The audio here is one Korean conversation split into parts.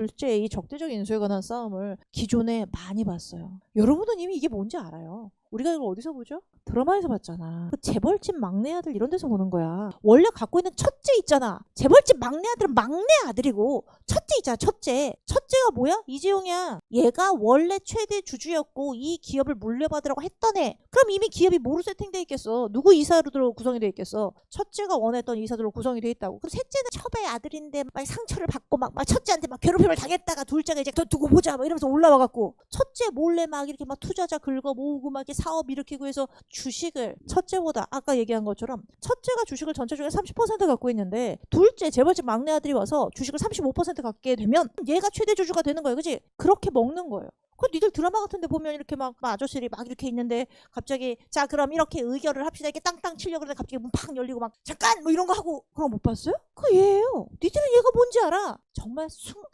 둘째 이 적대적 인수에 관한 싸움을 기존에 많이 봤어요. 여러분은 이미 이게 뭔지 알아요. 우리가 이걸 어디서 보죠? 드라마에서 봤잖아. 그 재벌집 막내 아들 이런 데서 보는 거야. 원래 갖고 있는 첫째 있잖아. 재벌집 막내 아들은 막내 아들이고 첫째 있잖아. 첫째가 뭐야? 이재용이야. 얘가 원래 최대 주주였고 이 기업을 물려받으라고 했던 애. 그럼 이미 기업이 뭐로 세팅돼 있겠어? 누구 이사로 구성이 돼 있겠어? 첫째가 원했던 이사들로 구성이 돼 있다고. 그럼 셋째는 첩의 아들인데 막 상처를 받고 막 첫째한테 막 괴롭힘을 당했다가 둘째가 이제 더 두고 보자 막 이러면서 올라와갖고 첫째 몰래 막 이렇게 막 투자자 긁어 모으고 막 이렇게 사업 일으키고 해서 주식을 첫째보다 아까 얘기한 것처럼 첫째가 주식을 전체 중에 30% 갖고 있는데 둘째 재벌집 막내 아들이 와서 주식을 35% 갖게 되면 얘가 최대 주주가 되는 거예요. 그치? 그렇게 먹는 거예요. 그 니들 드라마 같은 데 보면 이렇게 막 아저씨들이 막 이렇게 있는데 갑자기 자 그럼 이렇게 의결을 합시다 이렇게 땅땅 치려고 그러는데 갑자기 문 팍 열리고 막 잠깐 뭐 이런 거 하고 그런 거 못 봤어요? 그거 얘예요. 니들은 얘가 뭔지 알아. 정말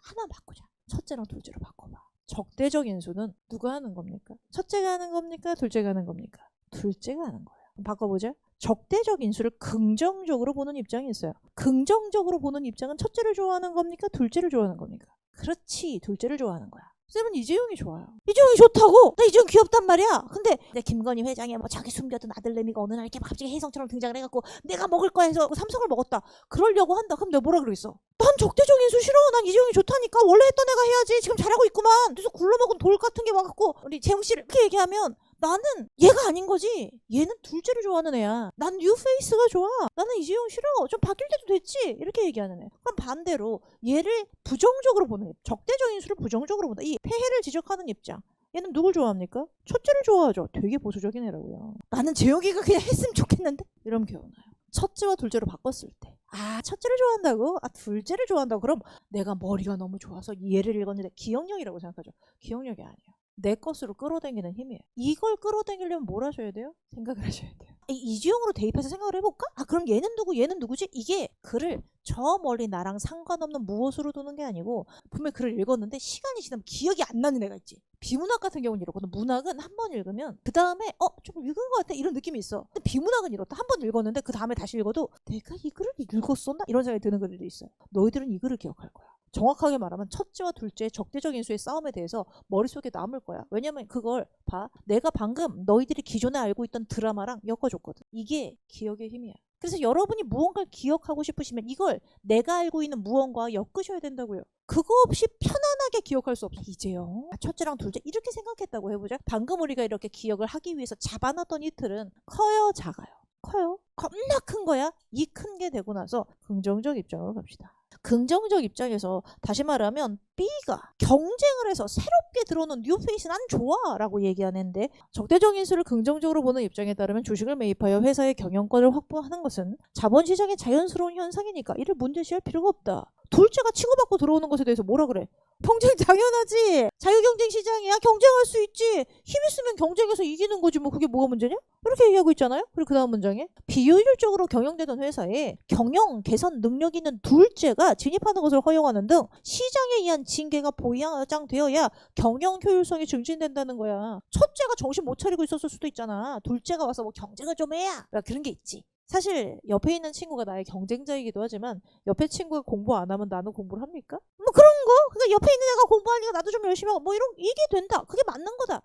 하나 바꾸자. 첫째랑 둘째로 바꿔봐. 적대적 인수는 누가 하는 겁니까? 첫째가 하는 겁니까? 둘째가 하는 겁니까? 둘째가 하는 거예요. 바꿔보자. 적대적 인수를 긍정적으로 보는 입장이 있어요. 긍정적으로 보는 입장은 첫째를 좋아하는 겁니까? 둘째를 좋아하는 겁니까? 그렇지. 둘째를 좋아하는 거야. 쌤은 이재용이 좋아요. 이재용이 좋다고? 나 이재용 귀엽단 말이야. 근데 김건희 회장이 뭐 자기 숨겨둔 아들내미가 어느 날 이렇게 갑자기 혜성처럼 등장을 해갖고 내가 먹을 거야 해서 삼성을 먹었다. 그러려고 한다. 그럼 내가 뭐라 그러겠어? 난 적대적 인수 싫어. 난 이재용이 좋다니까. 원래 했던 애가 해야지. 지금 잘하고 있구만. 그래서 굴러먹은 돌 같은 게 와갖고 우리 재용 씨를 이렇게 얘기하면 나는 얘가 아닌 거지. 얘는 둘째를 좋아하는 애야. 난 뉴페이스가 좋아. 나는 이재용 싫어. 좀 바뀔 때도 됐지. 이렇게 얘기하는 애. 그럼 반대로 얘를 부정적으로 보는 입장. 적대적 인수를 부정적으로 본다. 이 폐해를 지적하는 입장. 얘는 누굴 좋아합니까? 첫째를 좋아하죠. 되게 보수적인 애라고요. 나는 재용이가 그냥 했으면 좋겠는데? 이러면 개운해요. 첫째와 둘째로 바꿨을 때 첫째를 좋아한다고? 둘째를 좋아한다고? 그럼 내가 머리가 너무 좋아서 얘를 읽었는데 기억력이라고 생각하죠. 기억력이 아니에요. 내 것으로 끌어당기는 힘이에요. 이걸 끌어당기려면 뭘 하셔야 돼요? 생각을 하셔야 돼요. 이주용으로 대입해서 생각을 해볼까? 그럼 얘는 누구 얘는 누구지? 이게 글을 저 멀리 나랑 상관없는 무엇으로 두는 게 아니고 분명히 글을 읽었는데 시간이 지나면 기억이 안 나는 애가 있지. 비문학 같은 경우는 이렇거든. 문학은 한 번 읽으면 그 다음에 좀 읽은 것 같아 이런 느낌이 있어. 근데 비문학은 이렇다. 한 번 읽었는데 그 다음에 다시 읽어도 내가 이 글을 읽었었나? 이런 생각이 드는 글들도 있어요. 너희들은 이 글을 기억할 거야. 정확하게 말하면 첫째와 둘째의 적대적 인수의 싸움에 대해서 머릿속에 남을 거야. 왜냐면 그걸 봐. 내가 방금 너희들이 기존에 알고 있던 드라마랑 엮어줬거든. 이게 기억의 힘이야. 그래서 여러분이 무언가를 기억하고 싶으시면 이걸 내가 알고 있는 무언가와 엮으셔야 된다고요. 그거 없이 편안하게 기억할 수 없어. 이제요. 첫째랑 둘째 이렇게 생각했다고 해보자. 방금 우리가 이렇게 기억을 하기 위해서 잡아놨던 이 틀은 커요, 작아요? 커요? 겁나 큰 거야? 이 큰 게 되고 나서 긍정적 입장으로 갑시다. 긍정적 입장에서 다시 말하면 B가 경쟁을 해서 새롭게 들어오는 뉴페이스 난 좋아 라고 얘기하는데 적대적 인수를 긍정적으로 보는 입장에 따르면 주식을 매입하여 회사의 경영권을 확보하는 것은 자본시장의 자연스러운 현상이니까 이를 문제시할 필요가 없다. 둘째가 치고받고 들어오는 것에 대해서 뭐라 그래? 경쟁 당연하지. 자유경쟁 시장이야. 경쟁할 수 있지. 힘 있으면 경쟁해서 이기는 거지 뭐 그게 뭐가 문제냐? 이렇게 얘기하고 있잖아요. 그리고 그 다음 문장에 비효율적으로 경영되던 회사에 경영 개선 능력 있는 둘째가 진입하는 것을 허용하는 등 시장에 의한 징계가 보장되어야 경영 효율성이 증진된다는 거야. 첫째가 정신 못 차리고 있었을 수도 있잖아. 둘째가 와서 뭐 경쟁을 좀 해야 그런 게 있지. 사실 옆에 있는 친구가 나의 경쟁자이기도 하지만 옆에 친구가 공부 안 하면 나는 공부를 합니까? 뭐 그런 거. 그러니까 옆에 있는 애가 공부하니까 나도 좀 열심히 하고 뭐 이게 된다. 그게 맞는 거다.